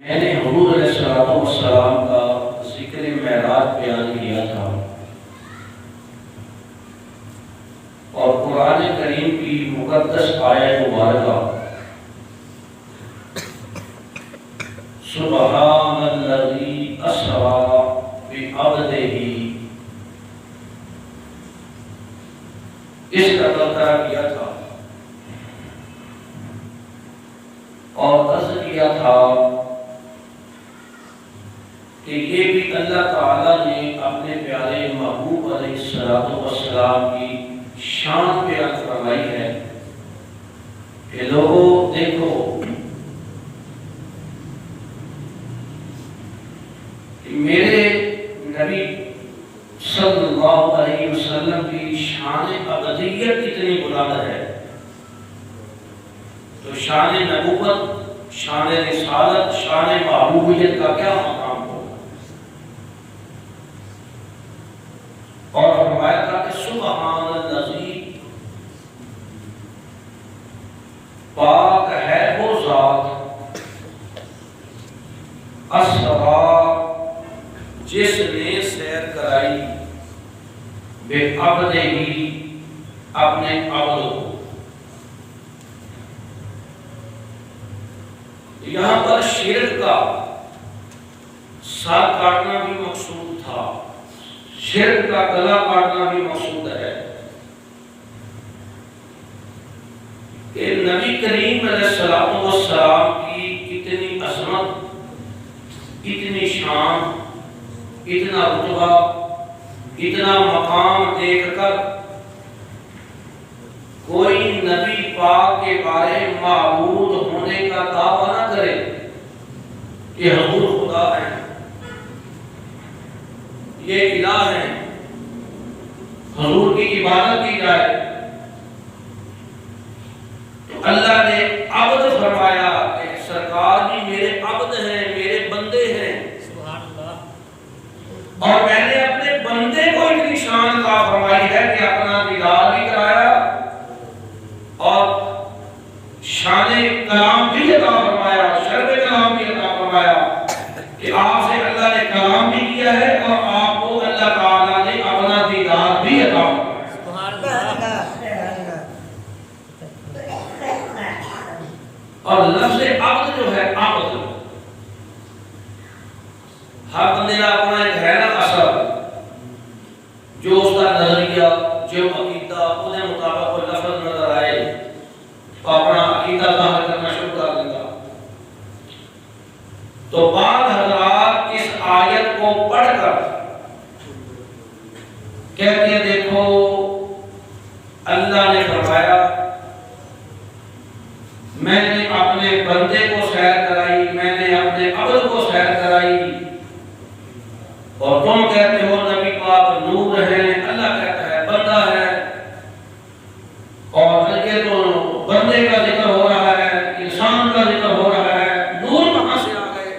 میں نے حضور علیہ السلام کا ذکر معراج بیان کیا تھا اور قرآن کریم کی مقدس آیت مبارکہ سبحان الذی اسری بعبدہ اس کا تذکرہ کیا تھا اور عرض کیا تھا کہ یہ بھی اللہ تعالیٰ نے اپنے پیارے محبوب علیہ السلام کی شان بیان فرمائی ہے کہ لوگوں دیکھو کہ میرے نبی صلی اللہ علیہ وسلم کی شان ابدیت اتنی بلند ہے تو شان نبوت، شان رسالت، شان محبوبیت کا کیا مقام ہو؟ اور فرمایا تھا کہ سبحان الذی، پاک ہے وہ ذات، اسری، جس نے سیر کرائی، بعبدہ، اپنے عبد کو۔ یہاں پر شرک کا ساتھ کاٹنا بھی مقصود تھا، شرک کا گلا کاٹنا بھی مقصود ہے کہ نبی کریم علیہ السلام کی اتنی عظمت، اتنی شان، اتنا رتبہ، اتنا مقام دیکھ کر کوئی نبی پاک کے بارے معبود ہونے کا دعویٰ نہ کرے کہ حضور خدا ہے، یہ الہ ہے، حضور کی عبادت کی جائے۔ تو اللہ نے عبد فرمایا کہ سرکار بھی میرے عبد ہیں، میرے بندے ہیں، اور میں نے اپنے بندے کو اتنی شان عطا فرمائی ہے کہ اپنا دیدار بھی کرایا اور شان کلام بھی عطا فرمایا، شرف کلام بھی عطا فرمایا کہ آپ سے اللہ نے کلام بھی کیا ہے اور آپ کو اللہ تعالیٰ نے اپنا دیدار بھی عطا فرمایا۔ اور لفظ عبد جو ہے، عبد، ہر بندے کا اپنا ایک ہے نا اثر، جو اس کا نظریہ، جو عقیدہ، اس کے مطابق کوئی لفظ نظر آئے تو اپنا عقیدہ ظاہر کرنا شروع کر دیتا۔ تو بعض حضرات اس آیت کو پڑھ کر کہتے ہیں دیکھو اللہ نے فرمایا میں نے اپنے بندے کو سیر کرائی، میں نے اپنے عبد کو سیر کرائی، اور تم کہتے ہو نبی پاک نور ہے، اللہ کہتا ہے بندہ ہے، اور یہ تو بندے کا ذکر ہو رہا ہے، انسان کا ذکر ہو رہا ہے، نور کہاں سے آ گئے؟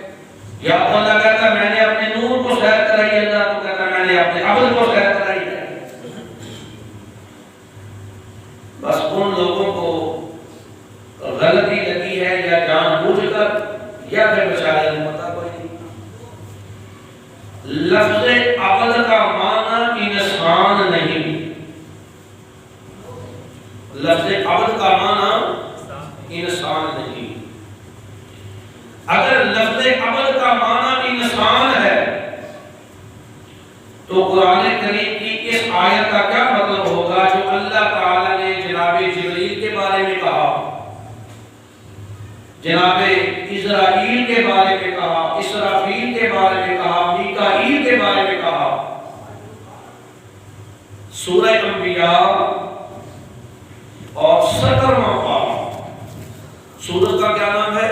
یا اللہ کہتا ہے میں نے اپنے نور کو سیر کرائی، اللہ تو کہتا ہے میں نے اپنے عبد کو سیر کرائی ہے۔ بس ان لوگوں کو غلطی لگی ہے یا جان بوجھ کر یا پھر بچارے کو پتہ کوئی نہیں۔ لفظ عبد کا معنی انسان نہیں، لفظ عبد کا معنی انسان نہیں۔ اگر لفظ عبد کا معنی انسان ہے تو قرآن کریم کی اس آیت کا کیا مطلب ہوگا جو اللہ تعالی نے جناب جبریل کے بارے میں کہا، جناب اسرائیل کے بارے میں کہا، اسرافیل کے بارے میں کہا، میکائیل کے بارے میں کہا۔ سورہ انبیاء اور 17واں پارہ، سورت کا کیا نام ہے؟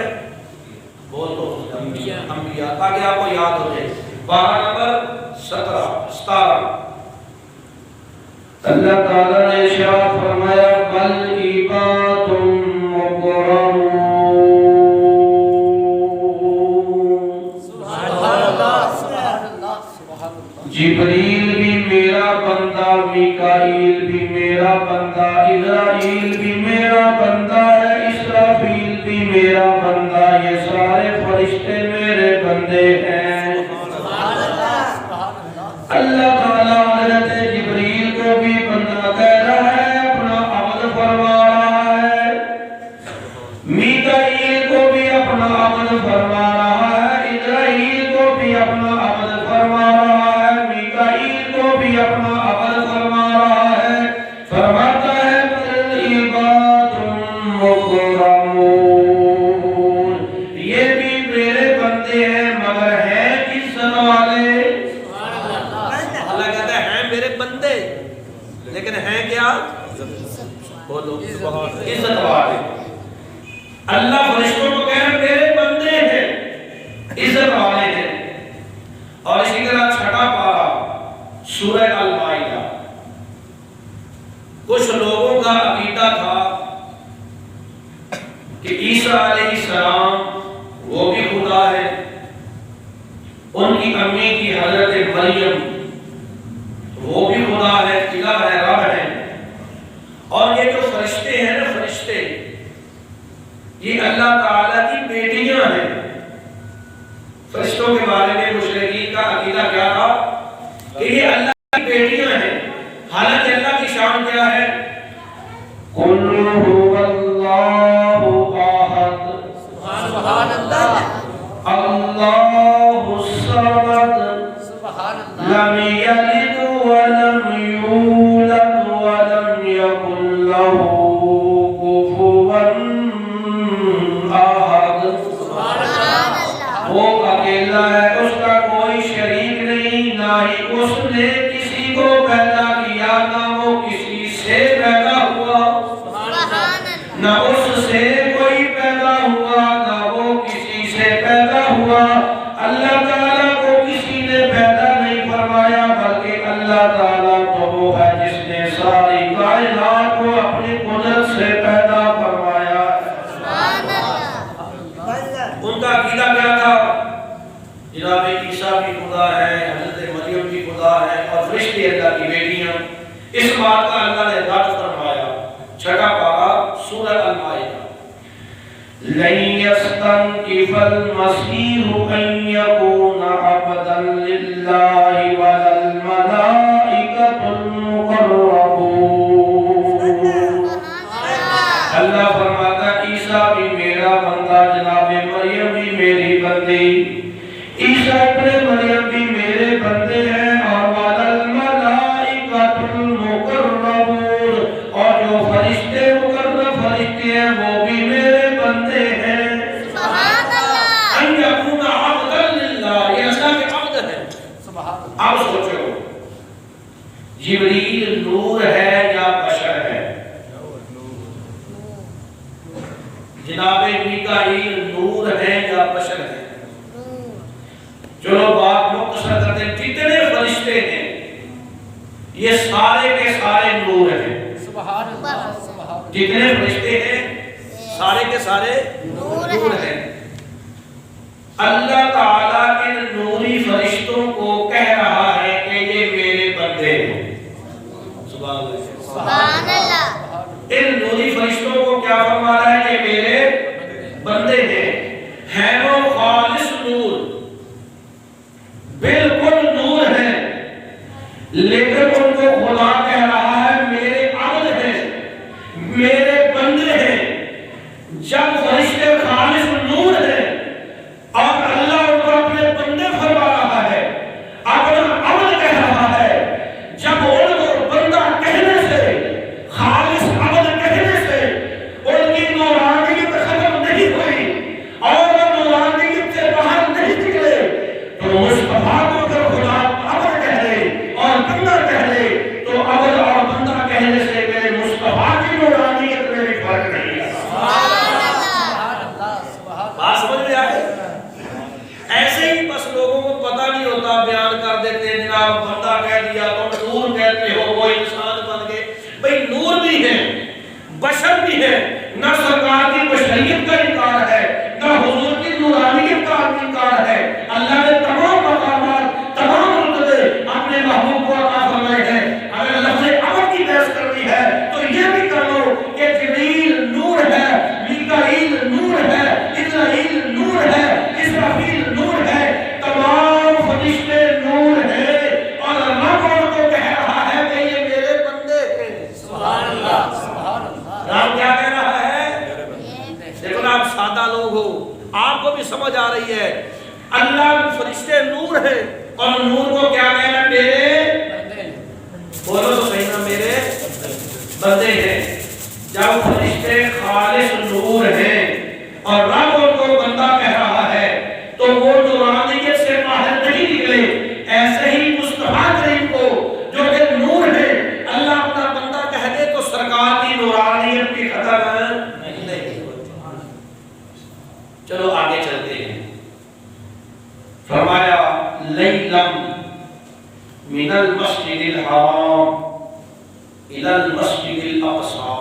بول دو انبیاء، تاکہ آپ کو یاد ہو جائے۔ پارہ نمبر 17۔ اللہ تعالیٰ نے ارشاد فرمایا بل عباد مکرمون، جبریل بھی میرا بندہ، میکائیل بھی میرا بندہ، اسرائیل بھی میرا بندہ ہے، اسرافیل بھی میرا بندہ، یہ سارے فرشتے میں عزت والے. اللہ فرشتوں کو کہہ رہے میرے بندے ہیں، عزت والے ہیں. اور اسی طرح چھٹا پارا سورہ المائدہ. کچھ لوگوں کا عقیدہ تھا کہ عیسیٰ علیہ السلام وہ بھی خدا ہے، ان کی امی کی حضرت مریم وہ بھی خدا ہے، الہ ہے، رب ہے. اور یہ جو فرشتے ہیں نا، فرشتے یہ اللہ تعالیٰ کی بیٹیاں ہیں. فرشتوں کے بارے میں مشرکین کا عقیدہ کیا تھا کہ یہ اللہ کی بیٹیاں ہیں، حالانکہ اللہ کی شان کیا ہے؟ قُلْ هُوَ اللَّهُ أَحَدٌ سبحان اللہ، اللَّهُ الصَّمَدُ لَمْ يَلِدْ وَلَمْ يُولَدْ وَلَمْ يَكُنْ لَهُ كُفُوًا أَحَدٌ. وہ اکیلا ہے، اس کا کوئی شریک نہیں، نہ ہی اس نے کسی کو پیدا کیا، نہ وہ کسی سے پیدا ہوا، نہ اس سے کوئی پیدا ہوا، نہ وہ کسی سے پیدا ہوا. اللہ تعالیٰ کو کسی نے پیدا نہیں فرمایا، بلکہ اللہ تعالیٰ تو وہ ہے جس نے ساری کائنات کو اپنی قدرت سے پیدا فرمایا. ان کا عقیدہ کیا تھا؟ جناب عیسیٰ بھی خدا ہے، حضرت مریم بھی خدا ہے، اور فرشتے اللہ کی بیٹیاں. اس بات کا اللہ نے رد فرمایا. چھٹا پارا سورہ المائدہ. لن يستنكف المسيح أن يكون عبدا لله ولا الملائكة المقربون. اللہ فرماتا عیسیٰ بھی میرا بندہ، جناب مریم بھی میری بندی. عیسیٰ ابن مریم بھی میرے بندے ہیں، اور وَلَا الْمَلَائِكَةُ الْمُقَرَّبُونَ، اور جو فرشتے مقرب فرشتے ہیں وہ بھی میرے بندے ہیں. ان یکون عبدا للہ، یہ اللہ کے عبد ہے. اب سوچو جبریل نور ہے یا بشر ہے؟ جناب میکائیل نور ہے یا بشر ہے؟ چلو بات مختصر کرتے ہیں. جتنے فرشتے ہیں یہ سارے کے سارے نور ہیں. سبحان اللہ، جتنے فرشتے ہیں سارے کے سارے نور ہیں. اللہ تعالیٰ ان نوری فرشتوں کو کہہ رہا ہے کہ یہ میرے بندے ہیں. سبحان اللہ. ان نوری فرشتوں کو کیا فرما رہا ہے؟ یہ میرے بندے ہیں وہ خالص نور، بالکل نور ہے، لیکن ان کو خدا کہہ رہا ہے میرے عبد ہیں، میرے بندے ہیں. جب فرشتے خالص نور ہیں اور اللہ ان کو اپنے بندے فرما رہا ہے، اپنا عبد کہہ رہا ہے، جب ان کو بندہ کہنے سے، خالص عبد کہنے سے ان کی نورانیت ختم نہیں ہوئی اور وہ نورانیت سے باہر نہیں نکلے، تو مصطفیٰ کو اگر خدا عبد کہہ دے اور بندہ کہہ دے تو عبد اور بندہ کہنے سے میرے مصطفیٰ کی نورانیت میں بھی فرق نہیں ہے. بات سمجھ میں آئے؟ ایسے ہی بس لوگوں کو پتہ نہیں ہوتا، بیان کر دیتے ہیں جناب بندہ کہہ دیا تم نور کہتے ہو، وہ انسان بن گئے. بھئی نور بھی ہے، بشر بھی ہے، نہ سرکار کی بشریت کا انکار ہے، نہ حضور کی نورانیت کا انکار ہے. اللہ نے تمام مقامات، تمام رتبے اپنے محبوب کو عطا فرمائے ہیں. اگر لفظ عبد کی بحث کرنی ہے تو یہ بھی کر لو کہ جبریل نور ہے، میکائیل نور ہے، اسرائیل نور ہے، اسرافیل نور ہے، تمام فرشتے نور ہیں، اور رب ان کو کہہ رہا ہے کہ یہ میرے بندے ہیں. سبحان اللہ، سبحان اللہ. رب کیا کہہ رہا ہے؟ دیکھو نا، آپ سادہ لوگ ہو، آپ کو بھی سمجھ آ رہی ہے. اللہ فرشتے نور ہیں اور نور کو کیا کہنا ہے؟ میرے، بولو تو صحیح نا، میرے بندے ہیں. جب فرشتے خالص نور ہیں اور رب ان کو بندہ کہہ رہا ہے تو وہ نورانیت سے باہر نہیں نکلے. ایسے ہی مصطفیٰ کریم کو جو کہ نور ہے، اللہ اپنا بندہ کہہ دے تو سرکار کی نورانیت بھی ختم وسلم من المسجد الحرام الى المسجد الاقصى.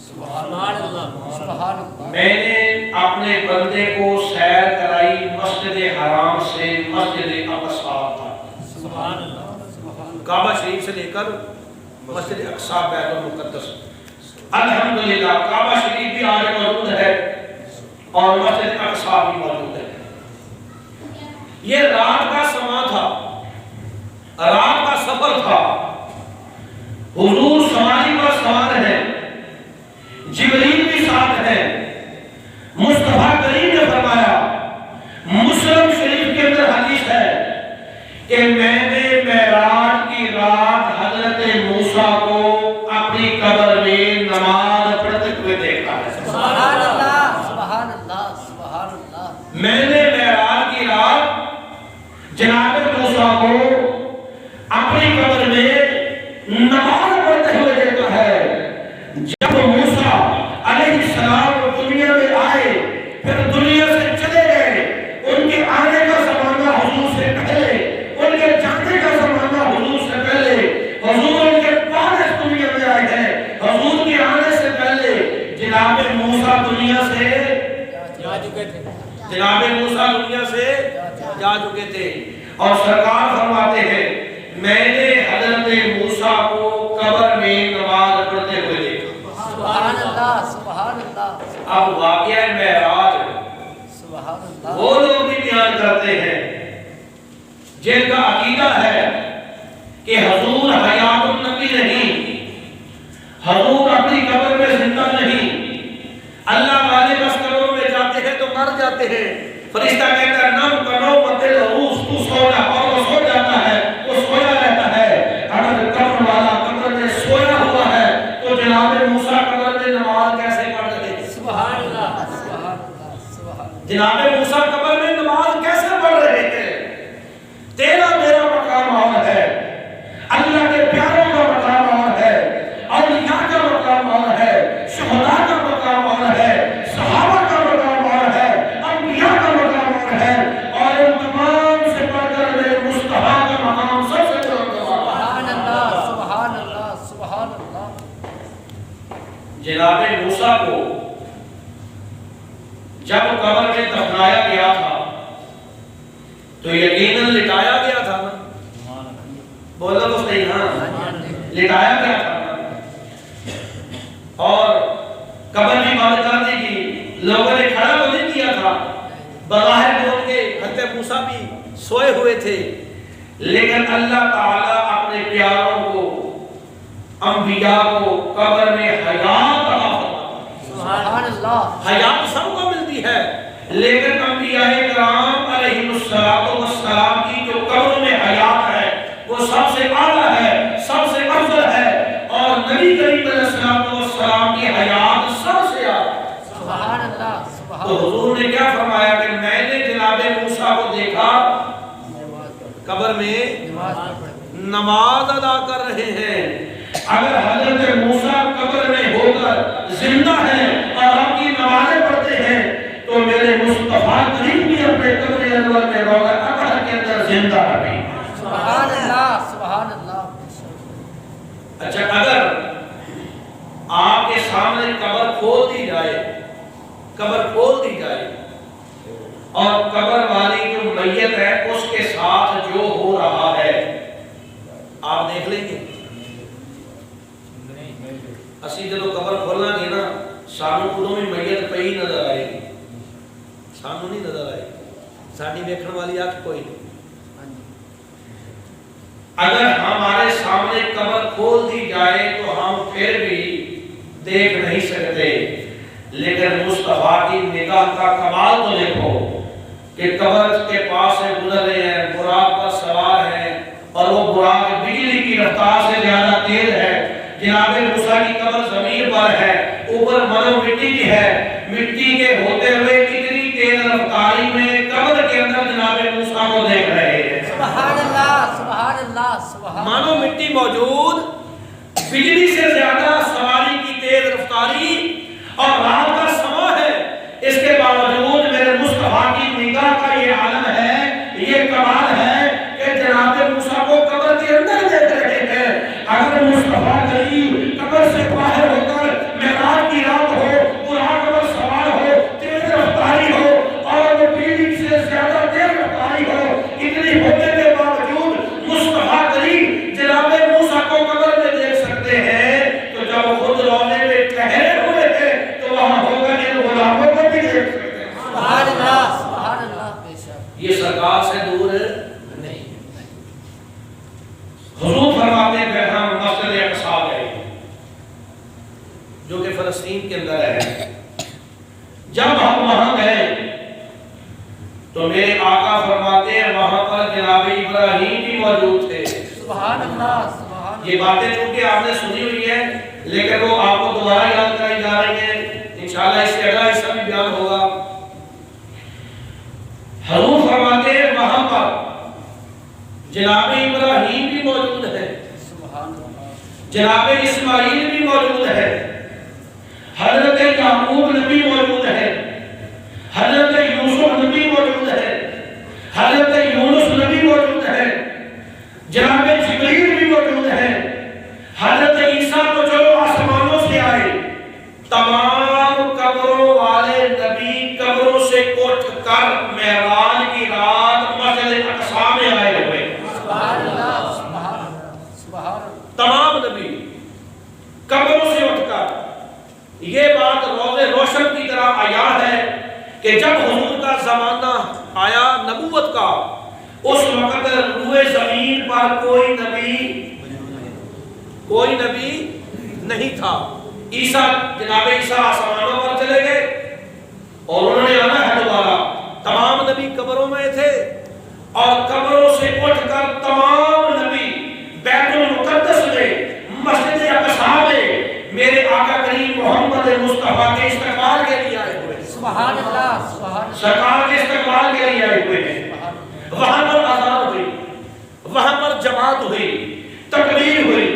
سبحان اللہ سبحان اللہ. میں نے اپنے بندے کو سیر کرائی مسجد حرام سے مسجد اقصی تک. سبحان اللہ سبحان اللہ. کعبہ شریف سے لے کر مسجد اقصی بیت المقدس. الحمدللہ کعبہ شریف بھی آج موجود ہے اور مسجد اقصی بھی موجود ہے. یہ رات کا سما تھا, رات کا سفر تھا. حضور سواری پر سوار ہے, جبریل بھی ساتھ ہے. مصطفیٰ کریم نے فرمایا, مسلم شریف کے اندر حدیث ہے کہ میں نے معراج کی رات حضرت موسیٰ کو اپنی قبر میں نماز پڑھتے ہوئے دیکھا ہے. سبحان اللہ سبحان اللہ سبحان اللہ. میں نے معراج کی رات جناب موسیٰ کو اپنی قبر میں نماز پڑھتے ہوئے دیکھا ہے. جب موسیٰ علیہ السلام دنیا میں آئے, پھر دنیا سے چلے گئے, ان کے آنے کا زمانہ حضور سے پہلے, ان کے جانے کا زمانہ حضور سے پہلے, حضور ان کے بعد اس دنیا میں آئے ہیں. حضور کے آنے سے پہلے جناب موسیٰ دنیا سے جا چکے تھے. جناب موسیٰ دنیا سے جا چکے تھے. اور سرکار فرماتے ہیں میں نے حضرت موسیٰ کو قبر میں نماز پڑھتے ہوئے دیکھا. سبحان اللہ سبحان اللہ. اب واقعہ معراج سبحان اللہ. وہ لوگ بھی بیان کرتے ہیں جن کا عقیدہ ہے کہ حضور حیات النبی نہیں, حضور اپنی قبر میں زندہ نہیں. اللہ والے بس قبروں میں جاتے ہیں تو مر جاتے ہیں. فرشتہ کہتا ہے نم کنو متل روس, تو سو جا, اور وہ سو جاتا ہے, وہ سویا رہتا ہے. اگر قبر والا قبر میں سویا ہوا ہے تو جناب موسیٰ قبر میں نماز کیسے پڑھ رہے تھے؟ سبحان اللہ سبحان اللہ سبحان اللہ. جناب موسیٰ قبر میں نماز کیسے پڑھ رہے تھے؟ تیرا میرا مقام اور ہے, اللہ کے پیاروں کا مقام اور ہے, اولیاء کا مقام اور ہے, شہداء کا مقام اور ہے, صحابہ کا مقام اور ہے, انبیاء کا مقام اور ہے, اور ان تمام سے بڑھ کر میرے مصطفیٰ کا مقام سب سے بڑھ کر. سبحان اللہ سبحان اللہ سبحان اللہ. جناب موسیٰ کو جب قبر میں دفنایا گیا تھا تو یقیناً لٹایا گیا تھا نا, بولو تو صحیح, ہاں لٹایا گیا تھا نا, اور قبر بھی بند کر دی گئی. لوگوں نے کھڑا تو نہیں کیا تھا, بظاہر تو ان کے حضرت موسیٰ بھی سوئے ہوئے تھے, لیکن اللہ تعالیٰ اپنے پیاروں کو, انبیاء کو قبر میں حیات عطا فرماتا ہے. سبحان اللہ. حیات سب کو ملتی ہے, لیکن انبیاء کرام علیہ السلام کی جو قبر میں حیات ہے وہ سب سے اعلیٰ ہے, سب سے افضل ہے, اور نبی کریم علیہ السلام کی حیات سب سے اعلیٰ ہے. سبحان اللہ سبحان تو حضور نے کیا فرمایا کہ میں نے جناب موسیٰ کو دیکھا قبر میں نماز ادا کر رہے ہیں. اگر حضرت موسیٰ قبر میں ہو کر زندہ ہیں اور آپ کی نمازیں پڑھتے ہیں تو میرے مصطفیٰ کریم بھی اپنے قبر انور میں روضہ اطہر کے اندر زندہ رہے. سبحان اللہ سبحان اللہ. اچھا, اگر آپ کے سامنے قبر کھول دی جائے, قبر کھول دی جائے اور قبر والی جو میت ہے اس کے ساتھ جو ہو رہا ہے آپ دیکھ لیں گے. اسی جدو قبر کھولنا گے نا, سانو ادو بھی میت پئی نظر آئے گی, سانو نہیں نظر آئے گی, ساری دیکھنے والی آنکھ کوئی نہیں. اگر ہمارے سامنے قبر کھول دی جائے تو ہم پھر بھی دیکھ نہیں سکتے, لیکن مصطفیٰ کی نگاہ کا کمال تو دیکھو کہ قبر کے پاس سے گزر رہے ہیں, براق پر سوار ہیں, اور وہ براق بجلی کی رفتار سے زیادہ تیز ہے. جناب موسیٰ کی قبر زمین پر ہے, اوپر مرو مٹی کی ہے, مٹی کے ہوتے ہوئے اتنی تیز رفتاری میں قبر کے اندر جناب موسیٰ کو دیکھ رہے ہیں. سبحان اللہ سبحان اللہ سبحان. مانو مٹی موجود, بجلی سے زیادہ سواری کی تیز رفتاری, اور رات کا سما ہے, اس کے باوجود میرے مصطفیٰ کی نگاہ کا یہ عالم ہے, یہ کمال ہے کہ فلسطین کے اندر ہے. جب ہم وہاں گئے تو میرے آقا فرماتے ہیں وہاں پر جناب ابراہیم بھی موجود تھے. سبحان اللہ سبحان اللہ. یہ باتیں چونکہ آپ نے سنی ہوئی ہیں لیکن وہ آپ کو دوبارہ یاد کرائی جا رہی ہیں. انشاءاللہ اس سے اگلا حصہ بھی بیان ہوگا. حضور فرماتے ہیں وہاں پر جناب ابراہیم بھی موجود ہے, جناب اسماعیل بھی موجود ہے, حضرت یعقوب نبی موجود ہے, حضرت یوسف نبی موجود ہے, حضرت یونس نبی موجود ہے, جناب جبریل بھی موجود ہے, حضرت عیسیٰ تو چلو آسمانوں سے آئے, تمام قبروں والے نبی قبروں سے اٹھ کر معراج کی رات مسجد اقصی میں آئے ہوئے. سبحان اللہ سبحان اللہ سبحان اللہ. تمام نبی قبروں سے اٹھ کر. یہ بات روز روشن کی طرح آیا ہے کہ جب حضور کا زمانہ آیا نبوت کا, اس وقت روئے زمین پر کوئی نبی نہیں تھا. عیسیٰ جناب عیسیٰ آسمانوں پر چلے گئے اور انہوں نے آنا ہے دوبارہ. تمام نبی قبروں میں تھے اور قبروں سے اٹھ کر تمام نبی بیت المقدس میں مسجد اقصی میں میرے آقا کریم محمد مصطفیٰ کے استقبال کے لیے آئے ہوئے. سبحان اللہ سبحان اللہ. سرکار کے استقبال کے لیے آئے ہوئے ہیں. وہاں پر اذان ہوئی, وہاں پر جماعت ہوئی, تکبیر ہوئی,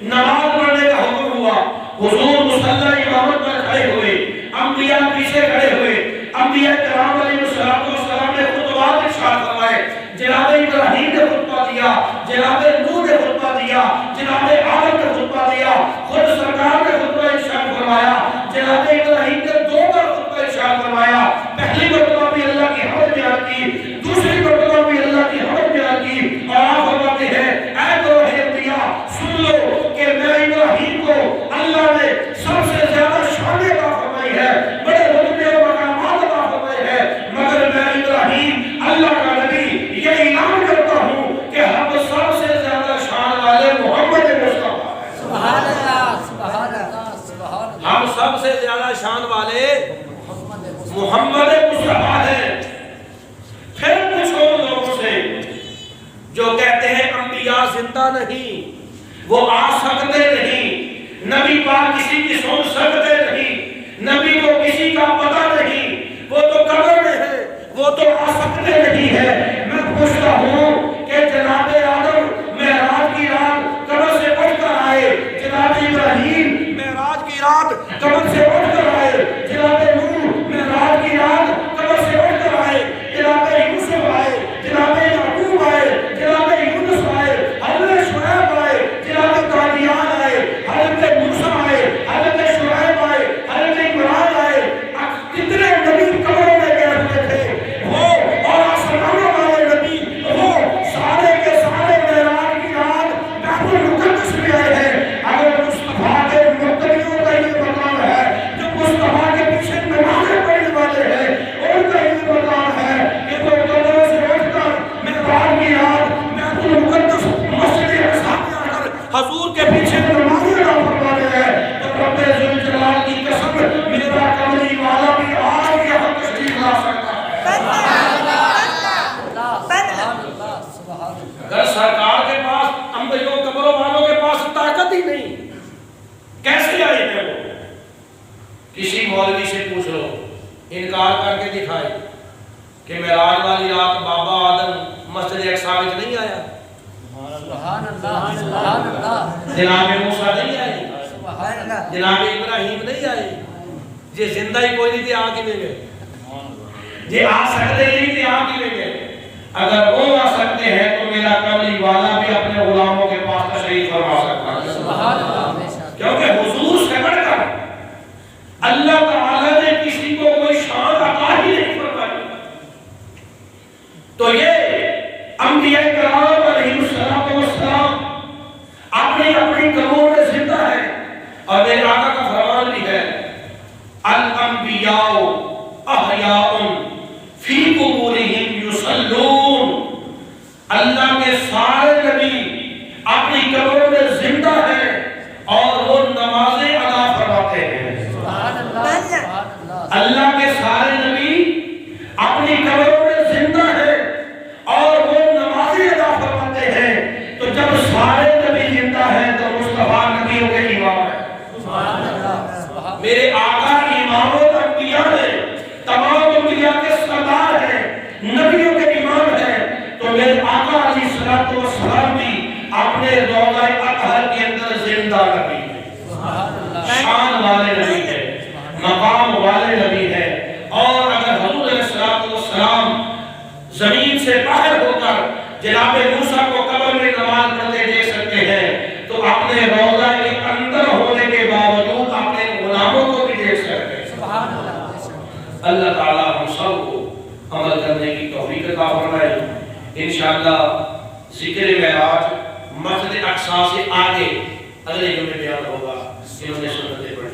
نماز پڑھنے کا حکم ہوا. حضور مصلی امامت پر کھڑے ہوئے, انبیاء پیچھے کھڑے ہوئے. انبیاء کرام علیہ السلام نے خطبات ارشاد فرمائے. جناب ابراہیم نے خطبہ دیا, جناب نوح نے خطبہ دیا, جناب آدم نے خطبہ دیا, خود سرکار نے خطبہ ارشاد فرمایا. جناب ابراہیم نے 2 بار خطبہ ارشاد فرمایا. پہلی مرتبہ بھی اللہ کی حمد بیان کی, دوسری مرتبہ بھی اللہ کی حمد بیان کی. اور آپ فرماتے ہیں اے گروہ انبیاء سن لو کہ میں ابراہیم کو اللہ نے سب سے زیادہ شان عطا فرمائی ہے, بڑے رتبے اور مقامات عطا فرمائے ہیں, مگر میں ابراہیم اللہ کا نبی یہ اعلان کرتا ہوں کہ ہم سب سے زیادہ شان والے محمد مصطفیٰ ہیں. سبحان اللہ سبحان اللہ سبحان اللہ. ہم سب سے زیادہ شان والے محمد مصطفیٰ ہیں. پھر پوچھو ان لوگوں سے جو کہتے ہیں انبیاء زندہ نہیں, وہ آ سکتے نہیں, نبی پاک کسی کی سن سکتے نہیں, نبی کو کسی کا پتہ نہیں, وہ تو قبر میں ہے, وہ تو آ سکتے نہیں ہے. میں پوچھتا ہوں کہ جناب آدم معراج کی رات قبر سے اٹھ کر آئے, جناب ابراہیم معراج کی رات قبر سے اٹھ کر آئے, جناب نوح معراج کی رات قبر سے اٹھ کر آئے, جناب یوسف آئے, جناب یعقوب آئے, جناب یونس آئے, حضرت شعیب آئے, جناب قادیان آئے, حضرت موسیٰ آئے, حضرت شعیب آئے, حضرت عمران آئے. کتنے نبی قبروں میں گئے ہوئے تھے, وہ اور آسمانوں والے نبی وہ سارے کے سارے معراج کی رات بیت المقدس میں آئے ہیں. اگر مصطفیٰ کے متبعوں کا یہ مقام ہے, جو مصطفیٰ کے پیچھے نمازیں پڑھنے والے ہیں, ان کا یہ مقام ہے کہ وہ قبروں سے اٹھ کر معراج کی رات بیت المقدس مسجد اقصی میں آ کر حضور کے پیچھے نمازیں ادا فرما رہے ہیں. تو رب ذوالجلال کی قسم میرا کملی والا بھی آج یہاں تشریف لا سکتا ہے. اگر سرکار کے پاس انبیاء قبروں والوں کے پاس طاقت ہی نہیں, کیسے آئے ہیں وہ؟ کسی مولوی سے پوچھ لو, انکار کر کے دکھائے کہ معراج والی رات بابا آدم مسجد اقصی میں نہیں آیا, سبحان اللہ سبحان اللہ. جناب موسیٰ نہیں آئے, سبحان اللہ. جناب ابراہیم نہیں آئے. یہ زندہ ہی کوئی نہیں تھے, آ کے لے گئے. یہ آ سکتے نہیں تھے, آ کے لے گئے. اگر وہ آ سکتے ہیں تو میرا کملی والا بھی اپنے غلاموں کے پاس تشریف فرما سکتا ہے. سبحان اللہ. کیونکہ حضور سے بڑھ کر اللہ تعالی نے کسی کو کوئی شان عطا ہی نہیں فرمائی. تو یہ انبیاء کرام علیہ السلام اپنی اپنی قبروں میں زندہ ہے. اور میرے آقا کا فرمان بھی ہے الانبیاء احیاء فی قبورہم یصلون. اللہ کے سارے نبی اپنی قبروں میں زندہ ہیں اور وہ نمازیں ادا فرماتے ہیں. سبحان اللہ. اللہ کے سارے نبی اپنی قبروں میں زندہ ہیں اور وہ نمازیں ادا فرماتے ہیں، تو جب سارے نبی زندہ ہیں تو مصطفیٰ نبیوں کے امام ہیں۔ میرے آقا امام الانبیاء ہیں، تمام انبیاء کے سردار ہیں، نبیوں کے امام ہیں، تو میرے آقا علیہ الصلوۃ والسلام بھی اپنے روضہ اطہر کے اندر زندہ نبی ہیں، شان والے نبی ہیں، مقام والے نبی ہیں۔ اور اگر حضور علیہ الصلوۃ والسلام زمین سے باہر ہو کر جناب موسیٰ کو قبر میں نماز پڑھتے دیکھ سکتے ہیں، تو اپنے روضہ کے اندر ہونے کے باوجود اپنے غلاموں کو بھی دیکھ سکتے ہیں۔ اللہ تعالیٰ ہم سب کو عمل کرنے کی توفیق عطا فرمائے۔ انشاءاللہ ذکر معراج مسجد اقصی سے آگے اگلے جمعے بیان ہوگا۔ انہوں نے سنتیں پڑھی۔